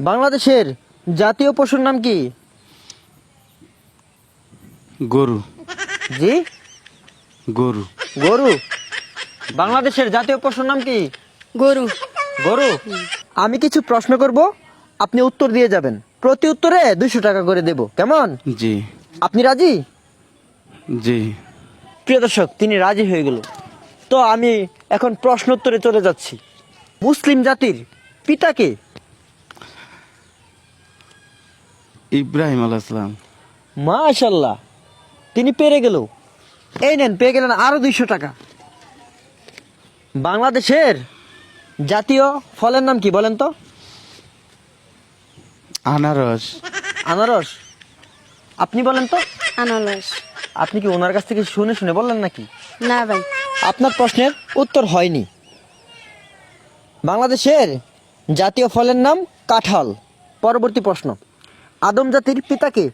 বাংলাদেশের জাতীয় পশুর নাম কি? গরু। জি, গরু। গরু। বাংলাদেশের জাতীয় পশুর নাম কি? গরু। গরু। আমি কিছু প্রশ্ন করব, আপনি উত্তর দিয়ে যাবেন। প্রতি উত্তরে 200 টাকা করে দেব, কেমন? জি। আপনি রাজি? জি। প্রিয় দর্শক, তিনি রাজি হয়ে গেল। তো আমি এখন প্রশ্ন উত্তরে চলে যাচ্ছি। মুসলিম জাতির পিতাকে? ইব্রাহিম আলাইহিস সালাম। মাশাআল্লাহ, তিনি পেরে গেল। এই নেন, পেয়ে গেলেন আরো 200 টাকা। বাংলাদেশের জাতীয় ফলের নাম কি বলেন তো? আনারস। আনারস। আপনি বলেন তো? আনারস। আপনি কি ওনার কাছ থেকে শুনে শুনে বললেন নাকি? না ভাই। আপনার প্রশ্নের উত্তর হয়নি। বাংলাদেশের জাতীয় ফলের নাম কাঁঠাল। পরবর্তী প্রশ্ন, আদম জাতির পিতাকে?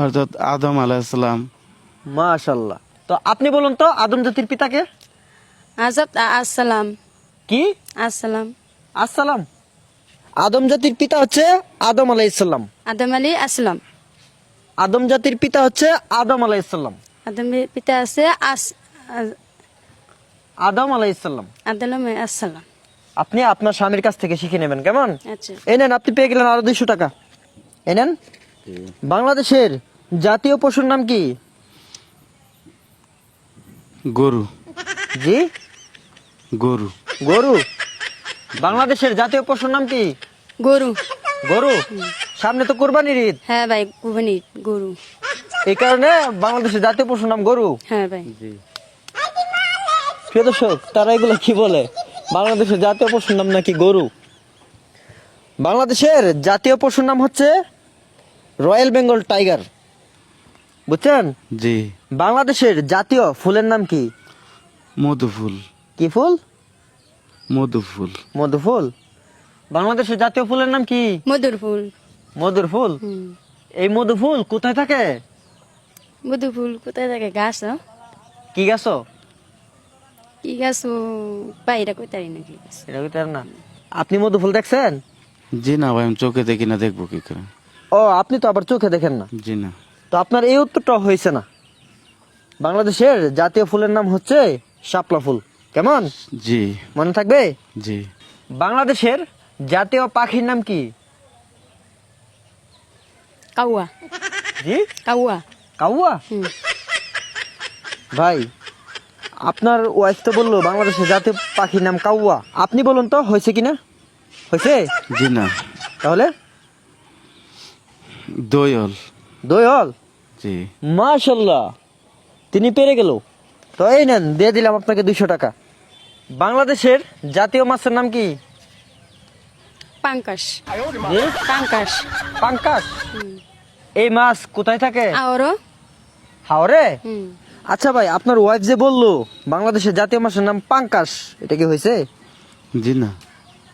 অর্থাৎ আদম আলাইহিস সালাম। মাশাআল্লাহ। তো আপনি বলুন তো, আদম জাতির পিতাকে? আজাদ আসসালাম। কি? আসসালাম। আসসালাম। আদম জাতির পিতা হচ্ছে আদম আলাইহিসসালাম। আদম আলী আসসালাম। আদম জাতির পিতা হচ্ছে আদম আলাইহিসসালাম। আদমের পিতা আছে আদম আলাইহিসসালাম। আদম আসসালাম। আপনি আপনার স্বামীর কাছ থেকে শিখে নেবেন, কেমন? আচ্ছা। এই নেন, আপনি পেয়ে গেলেন আরো 200 টাকা। এই নেন। বাংলাদেশের জাতীয় পশুর নাম কি? গরু। জি, গরু। গরু। বাংলাদেশের জাতীয় পশুর নাম কি? গরু। গরু। সামনে তো কুরবানির ঈদ, হ্যাঁ ভাই, কুরবানি গরু। এই কারণে বাংলাদেশের জাতীয় পশুর নাম গরু। হ্যাঁ ভাই। জি। প্রিয় দর্শক, তারা এগুলো কি বলে? বাংলাদেশের জাতীয় পশুর নাম নাকি গরু। বাংলাদেশের জাতীয় পশুর নাম হচ্ছে রয়্যাল বেঙ্গল টাইগার, বুঝছেন? জি। বাংলাদেশের জাতীয় ফুলের নাম কি? মধুফুল। কি ফুল? মধুফুল। মধু ফুল। বাংলাদেশের জাতীয় ফুলের নাম কি? মধুর ফুল। মধুর ফুল। এই মধু ফুল কোথায় থাকে? মধু ফুল কোথায় থাকে? গাছ। কি গাছ? কি গাছ? বাইরে কোথায় নাকি গাছ? এটা কি তার না? আপনি মধু ফুল দেখছেন? জি না ভাই, আমি চোখে দেখি না, দেখবো কি করে? ও, আপনি তো আবার চোখে দেখেন না। জি না। তো আপনার এই উত্তরটা হয়েছে না। বাংলাদেশের জাতীয় ফুলের নাম হচ্ছে শাপলা ফুল, কেমন? জি। মনে থাকবে? জি। বাংলাদেশের জাতীয় পাখির নাম কি? কাউয়া। জি, কাউয়া। কাউয়া। ভাই, আপনার ওয়াইফ তো বললো বাংলাদেশের জাতীয় পাখির নাম কাউয়া। আপনি বলুন তো, হয়েছে কিনা? হয়েছে? জি না। তাহলে দোয়ল। দোয়েল। জি। মাশাল্লাহ, তিনি পেরে গেল। তো এই নেন, দিয়ে দিলাম আপনাকে 200 টাকা। বাংলাদেশের জাতীয় মাছের নাম কি? পাঙ্কাশ। জি, পাঙ্কাশ। পাঙ্কাশ। এই মাছ কোথায় থাকে? আরো। হাওরে। আচ্ছা ভাই, আপনার ওয়াইফ যে বললো বাংলাদেশের জাতীয় মাছের নাম পাঙ্কাশ, এটা কি হয়েছে? জি না।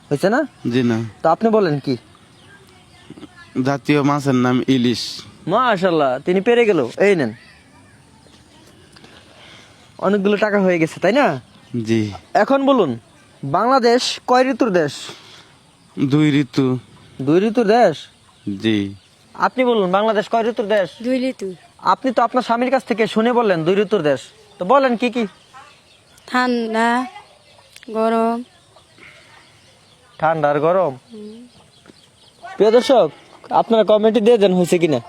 হয়েছে না? জি না। তো আপনি বলেন কি? জাতীয় মাছের নাম ইলিশ। মাশাল্লাহ, তিনি পেরে গেল। এই নেন, অনেকগুলো টাকা হয়ে গেছে, তাই না? জি। এখন বলুন, বাংলাদেশ কয় ঋতুর দেশ? 2 ঋতু। 2 ঋতুর দেশ। জি। আপনি বলুন, বাংলাদেশ কয় ঋতুর দেশ? 2 ঋতু। আপনি তো আপনার স্বামীর কাছ থেকে শুনে বললেন 2 ঋতুর দেশ। তো বলেন কি কি? ঠান্ডা, গরম। ঠান্ডা আর গরম। প্রিয় দর্শক, আপনারা কমেন্টে দিয়ে দেন হয়েছে কিনা।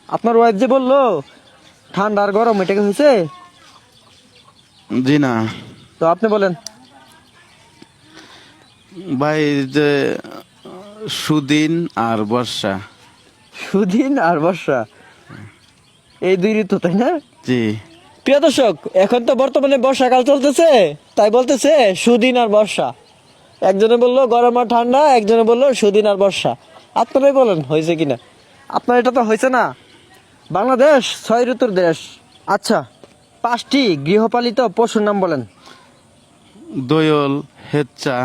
আপনার ওয়াইফ যে বললো ঠান্ডা আর গরম, এটা কি হয়েছে? জি না। তো আপনি বলেন। ভাই, যে সুদিন আর বর্ষা। সুদিন আর বর্ষা, এই 2 ঋতু, তাই না? জি। প্রিয় দর্শক, এখন তো বর্তমানে বর্ষাকাল চলতেছে, তাই বলতেছে সুদিন আর বর্ষা। একজনে বললো গরম আর ঠান্ডা, একজনে বললো সুদিন আর বর্ষা। আপনারাই বলেন হয়েছে কিনা। আপনার এটা তো হয়েছে না। বাংলাদেশ 6 ঋতুর দেশ। আচ্ছা, 5টি গৃহপালিত পশুর নাম বলেন। দোয়ল, হেচ্চা,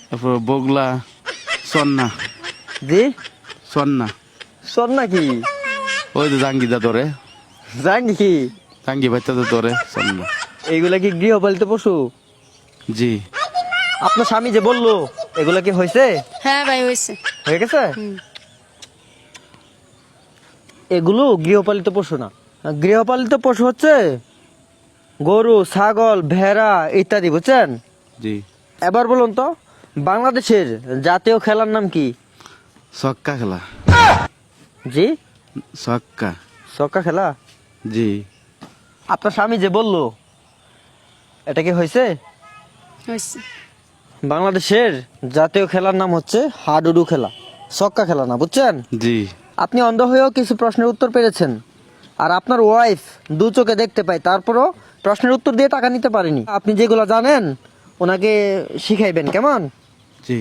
তারপর বগলা, সন্না। জি, সন্না। শোন নাকি? ওই যে জাঙ্গিদা ধরে, জানি কি? জাঙ্গি বাচ্চা তো ধরে সন্না। এইগুলা কি গৃহপালিত পশু? জি। আপনার স্বামী যে বললো এগুলো কি হয়েছে? হ্যাঁ ভাই হয়েছে। হয়ে গেছে? হুম। এগুলো গৃহপালিত পশু না। গৃহপালিত পশু হচ্ছে গরু, ছাগল, ভেড়া ইত্যাদি, বুঝছেন? জি। এবার বলুন তো, বাংলাদেশের জাতীয় খেলার নাম কি? ছক্কা খেলা। জি, ছক্কা। ছক্কা খেলা। জি। আপনার স্বামী যে বললো, এটা কি হয়েছে? হয়েছে। বাংলাদেশের জাতীয় খেলার নাম হচ্ছে হাডুডু খেলা, ছক্কা খেলা না, বুঝছেন? জি। আপনি অন্ধ হয়েও কিছু প্রশ্নের উত্তর পেরেছেন, আর আপনার ওয়াইফ দু চোখে দেখতে পায়, তারপরও প্রশ্নের উত্তর দিয়ে টাকা নিতে পারেনি। আপনি যেগুলো জানেন ওনাকে শিখাইবেন, কেমন? জি।